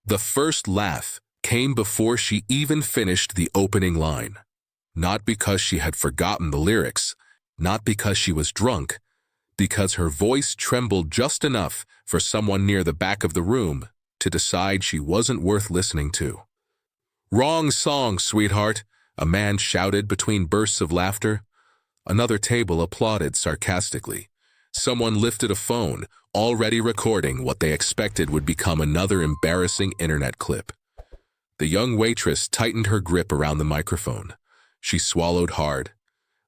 The first laugh came before she even finished the opening line. Not because she had forgotten the lyrics, not because she was drunk, because her voice trembled just enough for someone near the back of the room to decide she wasn't worth listening to. "Wrong song, sweetheart," a man shouted between bursts of laughter. Another table applauded sarcastically. Someone lifted a phone, already recording what they expected would become another embarrassing internet clip. The young waitress tightened her grip around the microphone. She swallowed hard.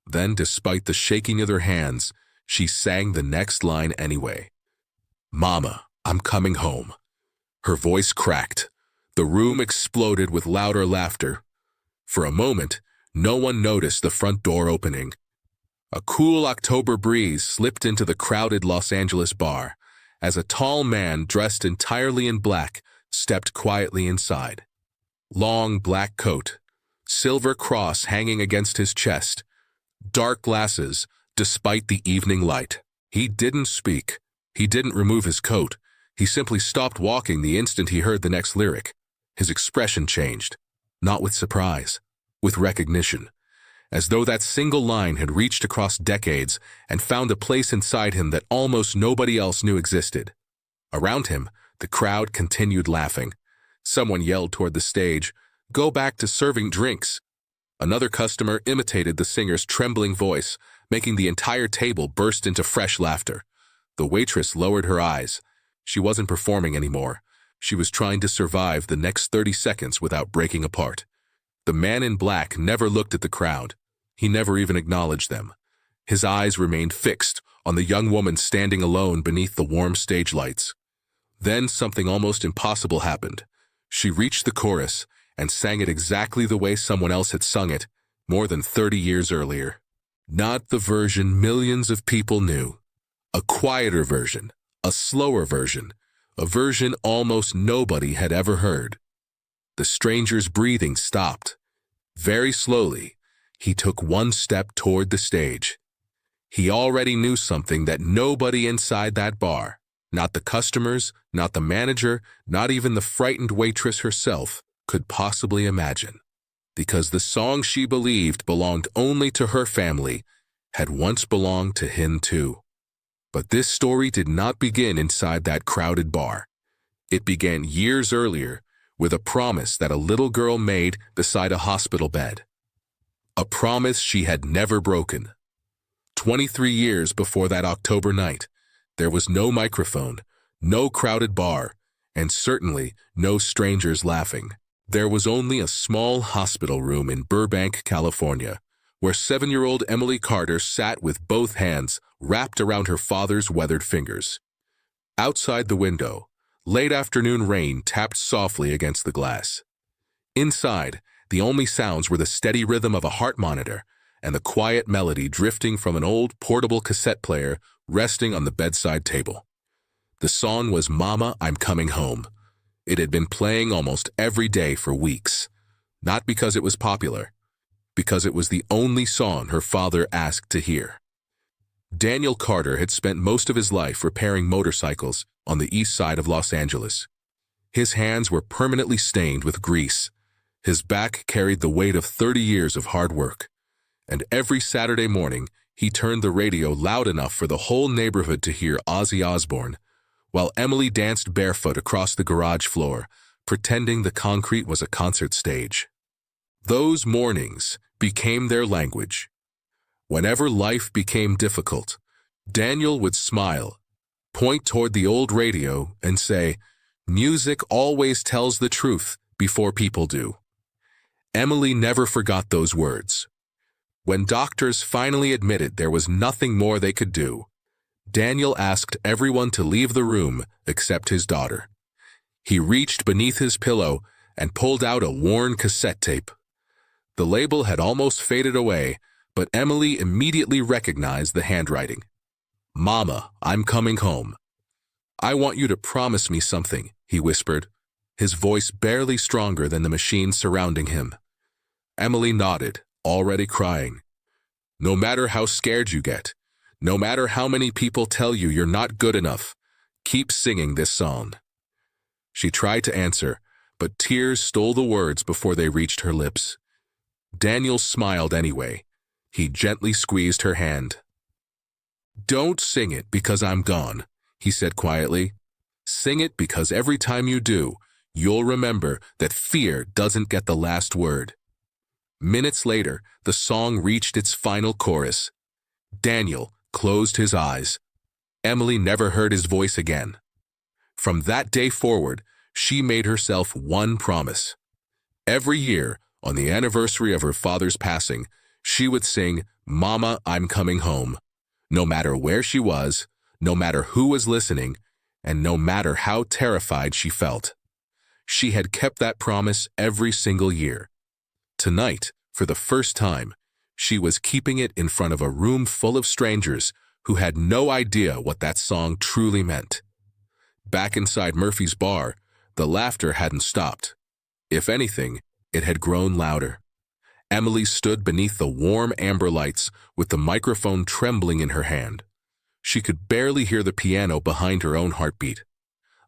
Then, despite the shaking of her hands, she sang the next line anyway. "Mama, I'm coming home." Her voice cracked. The room exploded with louder laughter. For a moment, no one noticed the front door opening. A cool October breeze slipped into the crowded Los Angeles bar as a tall man dressed entirely in black stepped quietly inside. Long black coat, silver cross hanging against his chest, dark glasses despite the evening light. He didn't speak. He didn't remove his coat. He simply stopped walking the instant he heard the next lyric. His expression changed, not with surprise, with recognition, as though that single line had reached across decades and found a place inside him that almost nobody else knew existed. Around him, the crowd continued laughing. Someone yelled toward the stage, "Go back to serving drinks." Another customer imitated the singer's trembling voice, making the entire table burst into fresh laughter. The waitress lowered her eyes. She wasn't performing anymore. She was trying to survive the next 30 seconds without breaking apart. The man in black never looked at the crowd. He never even acknowledged them. His eyes remained fixed on the young woman standing alone beneath the warm stage lights. Then something almost impossible happened. She reached the chorus and sang it exactly the way someone else had sung it more than 30 years earlier. Not the version millions of people knew. A quieter version, a slower version, a version almost nobody had ever heard. The stranger's breathing stopped. Very slowly, he took one step toward the stage. He already knew something that nobody inside that bar, not the customers, not the manager, not even the frightened waitress herself, could possibly imagine. Because the song she believed belonged only to her family had once belonged to him too. But this story did not begin inside that crowded bar. It began years earlier with a promise that a little girl made beside a hospital bed. A promise she had never broken. 23 years before that October night, there was no microphone, no crowded bar, and certainly no strangers laughing. There was only a small hospital room in Burbank, California, where 7-year-old Emily Carter sat with both hands wrapped around her father's weathered fingers. Outside the window, late afternoon rain tapped softly against the glass. Inside, the only sounds were the steady rhythm of a heart monitor and the quiet melody drifting from an old portable cassette player resting on the bedside table. The song was "Mama, I'm Coming Home." It had been playing almost every day for weeks, not because it was popular, because it was the only song her father asked to hear. Daniel Carter had spent most of his life repairing motorcycles on the east side of Los Angeles. His hands were permanently stained with grease. His back carried the weight of 30 years of hard work. And every Saturday morning, he turned the radio loud enough for the whole neighborhood to hear Ozzy Osbourne, while Emily danced barefoot across the garage floor, pretending the concrete was a concert stage. Those mornings became their language. Whenever life became difficult, Daniel would smile, point toward the old radio, and say, "Music always tells the truth before people do." Emily never forgot those words. When doctors finally admitted there was nothing more they could do, Daniel asked everyone to leave the room except his daughter. He reached beneath his pillow and pulled out a worn cassette tape. The label had almost faded away, but Emily immediately recognized the handwriting. "Mama, I'm coming home." "I want you to promise me something," he whispered, his voice barely stronger than the machine surrounding him. Emily nodded, already crying. "No matter how scared you get, no matter how many people tell you you're not good enough, keep singing this song." She tried to answer, but tears stole the words before they reached her lips. Daniel smiled anyway. He gently squeezed her hand. "Don't sing it because I'm gone," he said quietly. "Sing it because every time you do, you'll remember that fear doesn't get the last word." Minutes later, the song reached its final chorus. Daniel closed his eyes. Emily never heard his voice again. From that day forward, she made herself one promise. Every year, on the anniversary of her father's passing, she would sing, "Mama, I'm coming home," no matter where she was, no matter who was listening, and no matter how terrified she felt. She had kept that promise every single year. Tonight, for the first time, she was keeping it in front of a room full of strangers who had no idea what that song truly meant. Back inside Murphy's bar, the laughter hadn't stopped. If anything, it had grown louder. Emily stood beneath the warm amber lights with the microphone trembling in her hand. She could barely hear the piano behind her own heartbeat.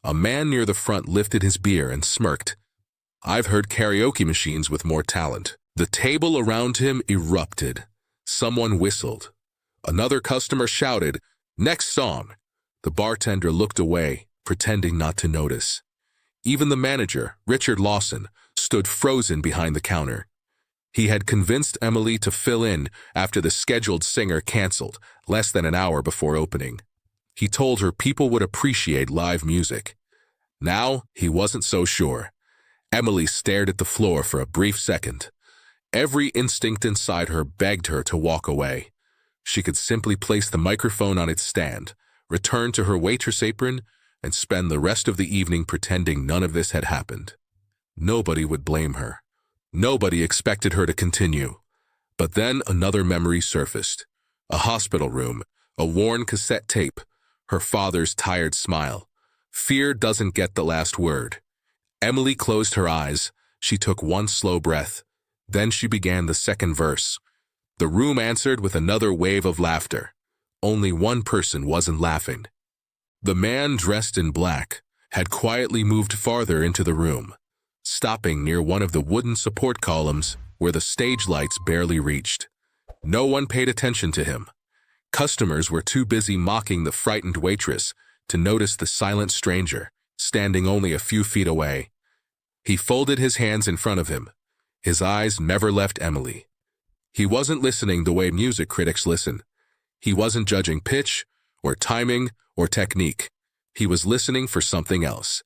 A man near the front lifted his beer and smirked. "I've heard karaoke machines with more talent." The table around him erupted. Someone whistled. Another customer shouted, "Next song!" The bartender looked away, pretending not to notice. Even the manager, Richard Lawson, stood frozen behind the counter. He had convinced Emily to fill in after the scheduled singer canceled less than an hour before opening. He told her people would appreciate live music. Now, he wasn't so sure. Emily stared at the floor for a brief second. Every instinct inside her begged her to walk away. She could simply place the microphone on its stand, return to her waitress apron, and spend the rest of the evening pretending none of this had happened. Nobody would blame her. Nobody expected her to continue. But then another memory surfaced. A hospital room, a worn cassette tape, her father's tired smile. Fear doesn't get the last word. Emily closed her eyes. She took one slow breath. Then she began the second verse. The room answered with another wave of laughter. Only one person wasn't laughing. The man dressed in black had quietly moved farther into the room, stopping near one of the wooden support columns where the stage lights barely reached. No one paid attention to him. Customers were too busy mocking the frightened waitress to notice the silent stranger, standing only a few feet away. He folded his hands in front of him. His eyes never left Emily. He wasn't listening the way music critics listen. He wasn't judging pitch, or timing, or technique. He was listening for something else.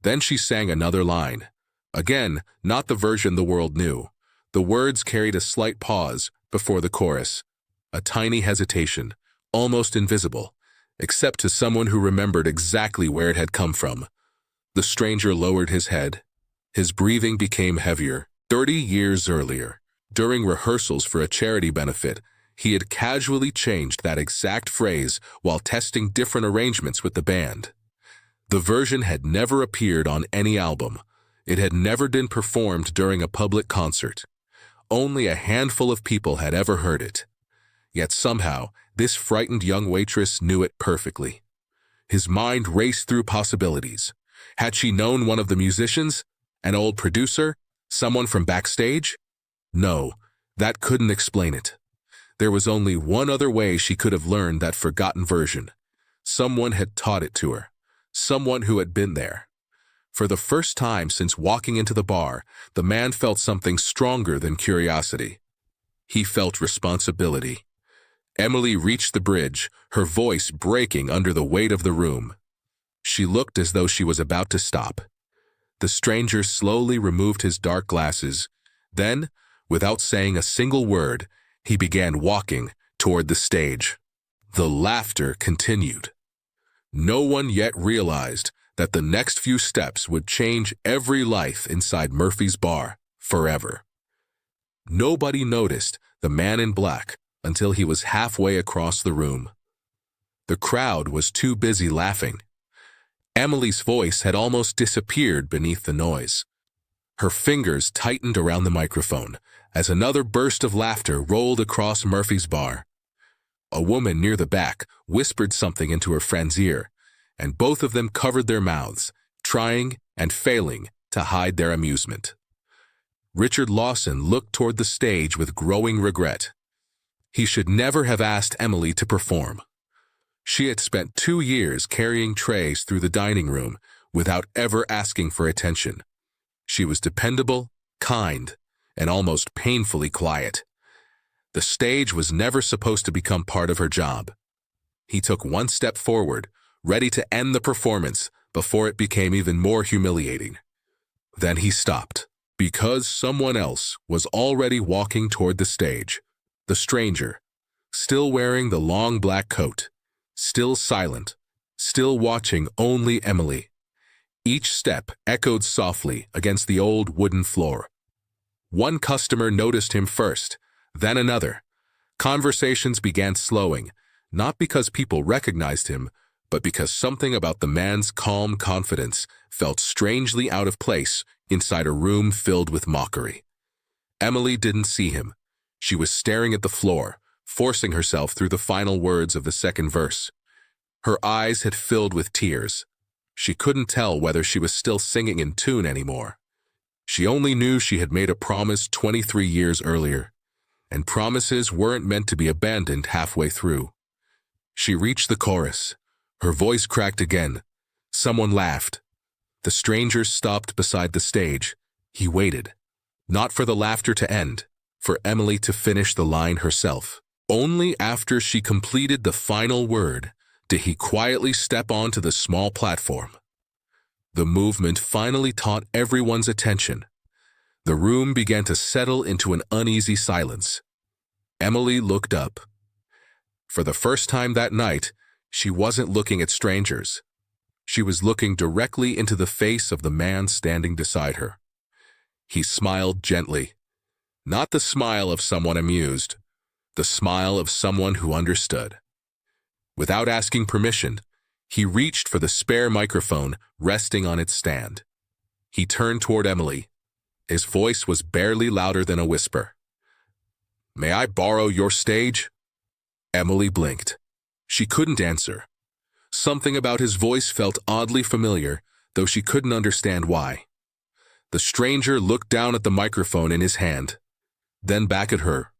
Then she sang another line. Again, not the version the world knew. The words carried a slight pause before the chorus. A tiny hesitation, almost invisible, except to someone who remembered exactly where it had come from. The stranger lowered his head. His breathing became heavier. 30 years earlier, during rehearsals for a charity benefit, he had casually changed that exact phrase while testing different arrangements with the band. The version had never appeared on any album. It had never been performed during a public concert. Only a handful of people had ever heard it. Yet somehow, this frightened young waitress knew it perfectly. His mind raced through possibilities. Had she known one of the musicians? An old producer? Someone from backstage? No, that couldn't explain it. There was only one other way she could have learned that forgotten version. Someone had taught it to her. Someone who had been there. For the first time since walking into the bar, the man felt something stronger than curiosity. He felt responsibility. Emily reached the bridge, her voice breaking under the weight of the room. She looked as though she was about to stop. The stranger slowly removed his dark glasses. Then, without saying a single word, he began walking toward the stage. The laughter continued. No one yet realized that the next few steps would change every life inside Murphy's bar forever. Nobody noticed the man in black until he was halfway across the room. The crowd was too busy laughing. Emily's voice had almost disappeared beneath the noise. Her fingers tightened around the microphone as another burst of laughter rolled across Murphy's bar. A woman near the back whispered something into her friend's ear, and both of them covered their mouths, trying and failing to hide their amusement. Richard Lawson looked toward the stage with growing regret. He should never have asked Emily to perform. She had spent 2 years carrying trays through the dining room without ever asking for attention. She was dependable, kind, and almost painfully quiet. The stage was never supposed to become part of her job. He took one step forward, ready to end the performance before it became even more humiliating. Then he stopped, because someone else was already walking toward the stage. The stranger, still wearing the long black coat, still silent, still watching only Emily. Each step echoed softly against the old wooden floor. One customer noticed him first, then another. Conversations began slowing, not because people recognized him, but because something about the man's calm confidence felt strangely out of place inside a room filled with mockery. Emily didn't see him. She was staring at the floor, forcing herself through the final words of the second verse. Her eyes had filled with tears. She couldn't tell whether she was still singing in tune anymore. She only knew she had made a promise 23 years earlier, and promises weren't meant to be abandoned halfway through. She reached the chorus. Her voice cracked again. Someone laughed. The stranger stopped beside the stage. He waited, not for the laughter to end, for Emily to finish the line herself. Only after she completed the final word did he quietly step onto the small platform. The movement finally caught everyone's attention. The room began to settle into an uneasy silence. Emily looked up. For the first time that night, she wasn't looking at strangers. She was looking directly into the face of the man standing beside her. He smiled gently. Not the smile of someone amused, the smile of someone who understood. Without asking permission, he reached for the spare microphone resting on its stand. He turned toward Emily. His voice was barely louder than a whisper. "May I borrow your stage?" Emily blinked. She couldn't answer. Something about his voice felt oddly familiar, though she couldn't understand why. The stranger looked down at the microphone in his hand, then back at her.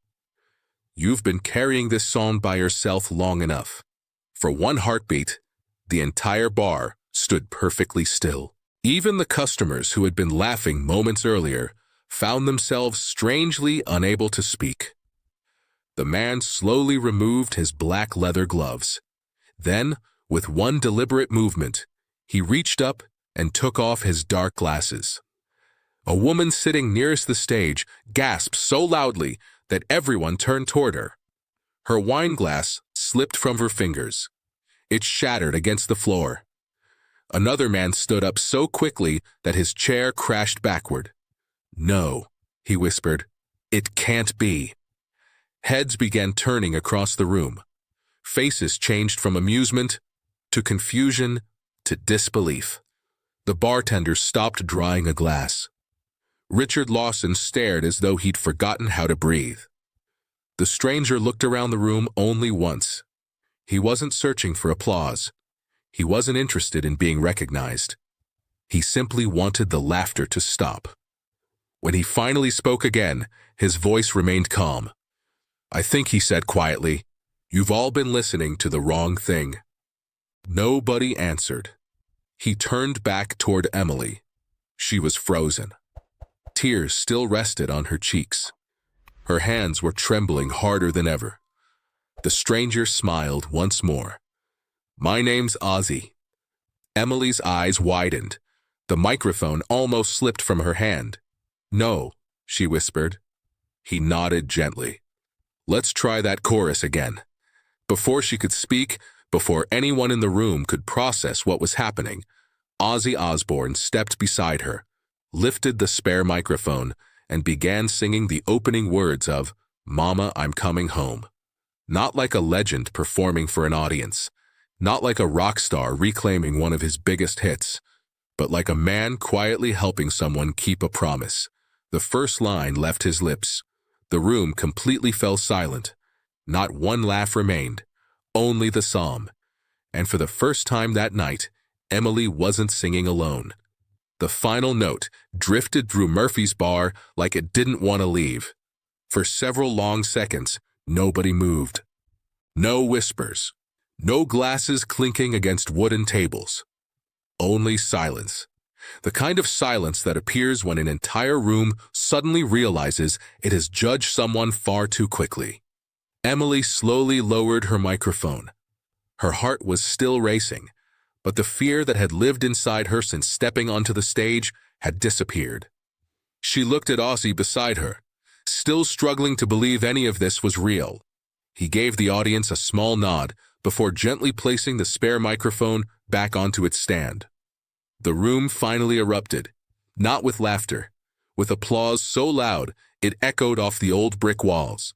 "You've been carrying this song by yourself long enough." For one heartbeat, the entire bar stood perfectly still. Even the customers who had been laughing moments earlier found themselves strangely unable to speak. The man slowly removed his black leather gloves. Then, with one deliberate movement, he reached up and took off his dark glasses. A woman sitting nearest the stage gasped so loudly that everyone turned toward her. Her wine glass slipped from her fingers. It shattered against the floor. Another man stood up so quickly that his chair crashed backward. "No," he whispered. "It can't be." Heads began turning across the room. Faces changed from amusement to confusion to disbelief. The bartender stopped drying a glass. Richard Lawson stared as though he'd forgotten how to breathe. The stranger looked around the room only once. He wasn't searching for applause. He wasn't interested in being recognized. He simply wanted the laughter to stop. When he finally spoke again, his voice remained calm. "I think," he said quietly, "you've all been listening to the wrong thing." Nobody answered. He turned back toward Emily. She was frozen. Tears still rested on her cheeks. Her hands were trembling harder than ever. The stranger smiled once more. "My name's Ozzy." Emily's eyes widened. The microphone almost slipped from her hand. "No," she whispered. He nodded gently. "Let's try that chorus again." Before she could speak, before anyone in the room could process what was happening, Ozzy Osbourne stepped beside her, lifted the spare microphone, and began singing the opening words of "Mama, I'm Coming Home." Not like a legend performing for an audience, not like a rock star reclaiming one of his biggest hits, but like a man quietly helping someone keep a promise. The first line left his lips. The room completely fell silent. Not one laugh remained, only the psalm. And for the first time that night, Emily wasn't singing alone. The final note drifted through Murphy's bar like it didn't want to leave. For several long seconds, nobody moved. No whispers. No glasses clinking against wooden tables. Only silence. The kind of silence that appears when an entire room suddenly realizes it has judged someone far too quickly. Emily slowly lowered her microphone. Her heart was still racing, but the fear that had lived inside her since stepping onto the stage had disappeared. She looked at Ozzy beside her, still struggling to believe any of this was real. He gave the audience a small nod before gently placing the spare microphone back onto its stand. The room finally erupted, not with laughter, with applause so loud it echoed off the old brick walls.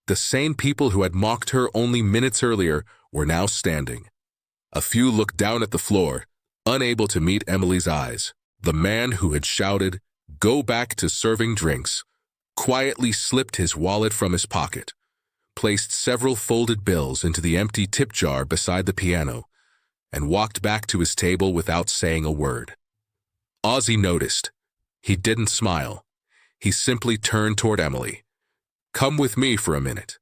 The same people who had mocked her only minutes earlier were now standing. A few looked down at the floor, unable to meet Emily's eyes. The man who had shouted, "Go back to serving drinks," quietly slipped his wallet from his pocket, placed several folded bills into the empty tip jar beside the piano, and walked back to his table without saying a word. Ozzy noticed. He didn't smile. He simply turned toward Emily. "Come with me for a minute."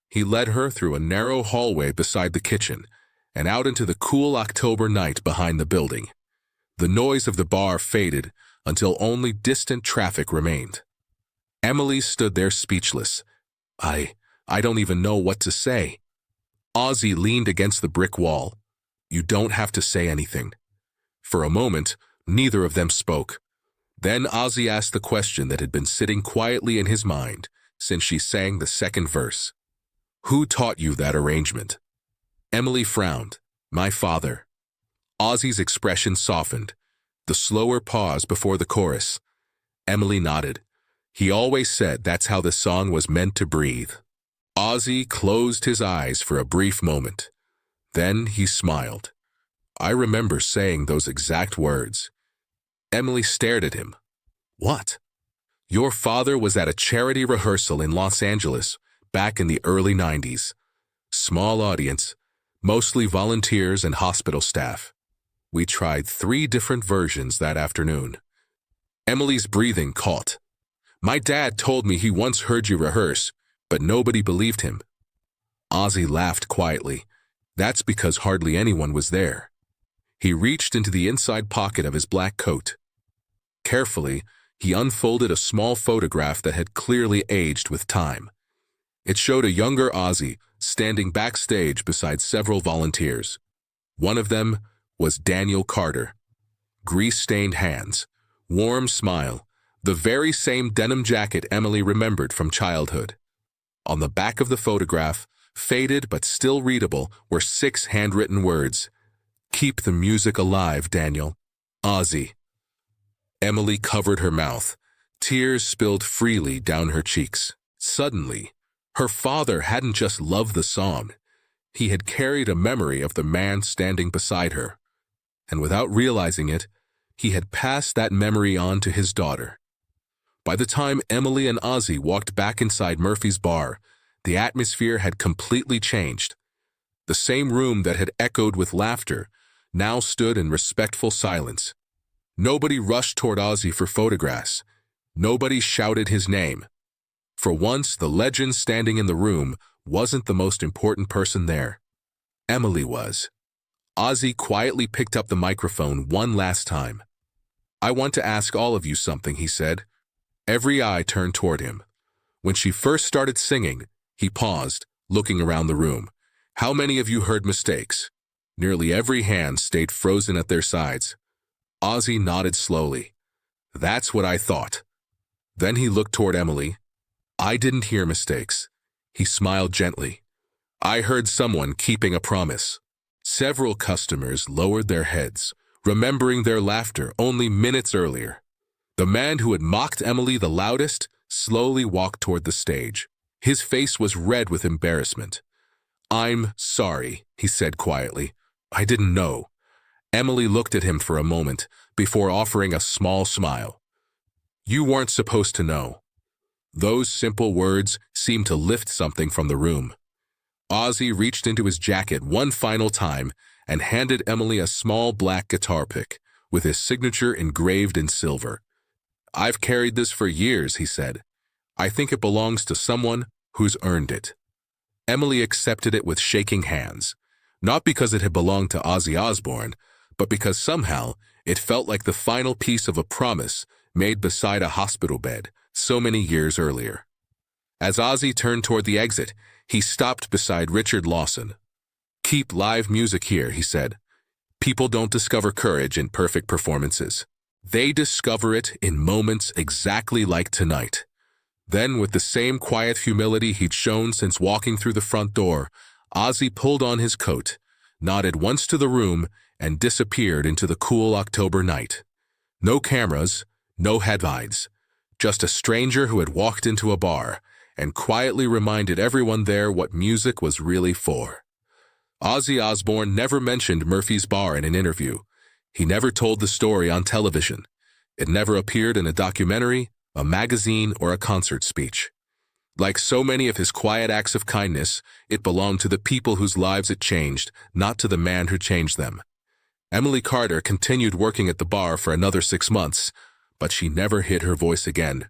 He led her through a narrow hallway beside the kitchen and out into the cool October night behind the building. The noise of the bar faded until only distant traffic remained. Emily stood there speechless. I don't even know what to say." Ozzy leaned against the brick wall. "You don't have to say anything." For a moment, neither of them spoke. Then Ozzy asked the question that had been sitting quietly in his mind since she sang the second verse. "Who taught you that arrangement?" Emily frowned. "My father." Ozzy's expression softened. The slower pause before the chorus. Emily nodded. "He always said that's how the song was meant to breathe." Ozzy closed his eyes for a brief moment. Then he smiled. "I remember saying those exact words." Emily stared at him. "What?" "Your father was at a charity rehearsal in Los Angeles back in the early 90s. Small audience, mostly volunteers and hospital staff. We tried 3 different versions that afternoon." Emily's breathing caught. "My dad told me he once heard you rehearse, but nobody believed him." Ozzy laughed quietly. "That's because hardly anyone was there." He reached into the inside pocket of his black coat. Carefully, he unfolded a small photograph that had clearly aged with time. It showed a younger Ozzy standing backstage beside several volunteers. One of them was Daniel Carter. Grease-stained hands, warm smile, the very same denim jacket Emily remembered from childhood. On the back of the photograph, faded but still readable, were 6 handwritten words. "Keep the music alive, Daniel. Ozzy." Emily covered her mouth. Tears spilled freely down her cheeks. Suddenly, her father hadn't just loved the song. He had carried a memory of the man standing beside her. And without realizing it, he had passed that memory on to his daughter. By the time Emily and Ozzy walked back inside Murphy's bar, the atmosphere had completely changed. The same room that had echoed with laughter now stood in respectful silence. Nobody rushed toward Ozzy for photographs. Nobody shouted his name. For once, the legend standing in the room wasn't the most important person there. Emily was. Ozzy quietly picked up the microphone one last time. "I want to ask all of you something," he said. Every eye turned toward him. When she first started singing, he paused, looking around the room. "How many of you heard mistakes?" Nearly every hand stayed frozen at their sides. Ozzy nodded slowly. "That's what I thought." Then he looked toward Emily. "I didn't hear mistakes." He smiled gently. "I heard someone keeping a promise." Several customers lowered their heads, remembering their laughter only minutes earlier. The man who had mocked Emily the loudest slowly walked toward the stage. His face was red with embarrassment. "I'm sorry," he said quietly. "I didn't know." Emily looked at him for a moment before offering a small smile. "You weren't supposed to know." Those simple words seemed to lift something from the room. Ozzy reached into his jacket one final time and handed Emily a small black guitar pick, with his signature engraved in silver. "I've carried this for years," he said. "I think it belongs to someone who's earned it." Emily accepted it with shaking hands, not because it had belonged to Ozzy Osbourne, but because somehow it felt like the final piece of a promise made beside a hospital bed so many years earlier. As Ozzy turned toward the exit, he stopped beside Richard Lawson. "Keep live music here," he said. "People don't discover courage in perfect performances. They discover it in moments exactly like tonight." Then, with the same quiet humility he'd shown since walking through the front door, Ozzy pulled on his coat, nodded once to the room, and disappeared into the cool October night. No cameras, no headlines, just a stranger who had walked into a bar and quietly reminded everyone there what music was really for. Ozzy Osbourne never mentioned Murphy's Bar in an interview. He never told the story on television. It never appeared in a documentary, a magazine, or a concert speech. Like so many of his quiet acts of kindness, it belonged to the people whose lives it changed, not to the man who changed them. Emily Carter continued working at the bar for another 6 months, but she never hid her voice again.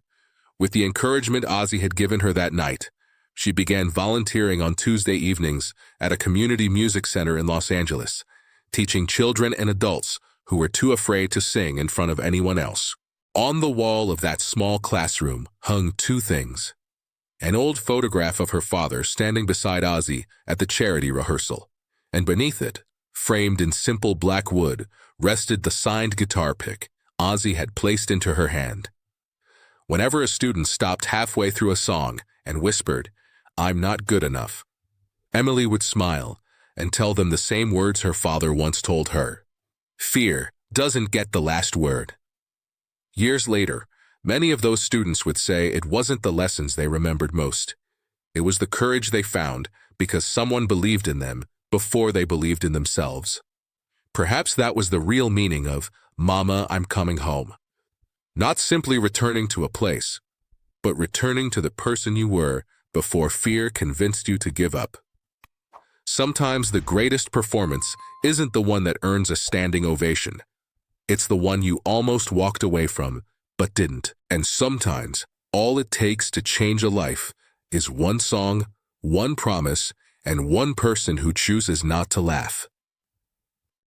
With the encouragement Ozzy had given her that night, she began volunteering on Tuesday evenings at a community music center in Los Angeles, teaching children and adults who were too afraid to sing in front of anyone else. On the wall of that small classroom hung 2 things: an old photograph of her father standing beside Ozzy at the charity rehearsal, and beneath it, framed in simple black wood, rested the signed guitar pick Ozzy had placed into her hand. Whenever a student stopped halfway through a song and whispered, "I'm not good enough," Emily would smile and tell them the same words her father once told her: "Fear doesn't get the last word." Years later, many of those students would say it wasn't the lessons they remembered most. It was the courage they found because someone believed in them before they believed in themselves. Perhaps that was the real meaning of "Mama, I'm coming home." Not simply returning to a place, but returning to the person you were before fear convinced you to give up. Sometimes the greatest performance isn't the one that earns a standing ovation. It's the one you almost walked away from, but didn't. And sometimes, all it takes to change a life is one song, one promise, and one person who chooses not to laugh.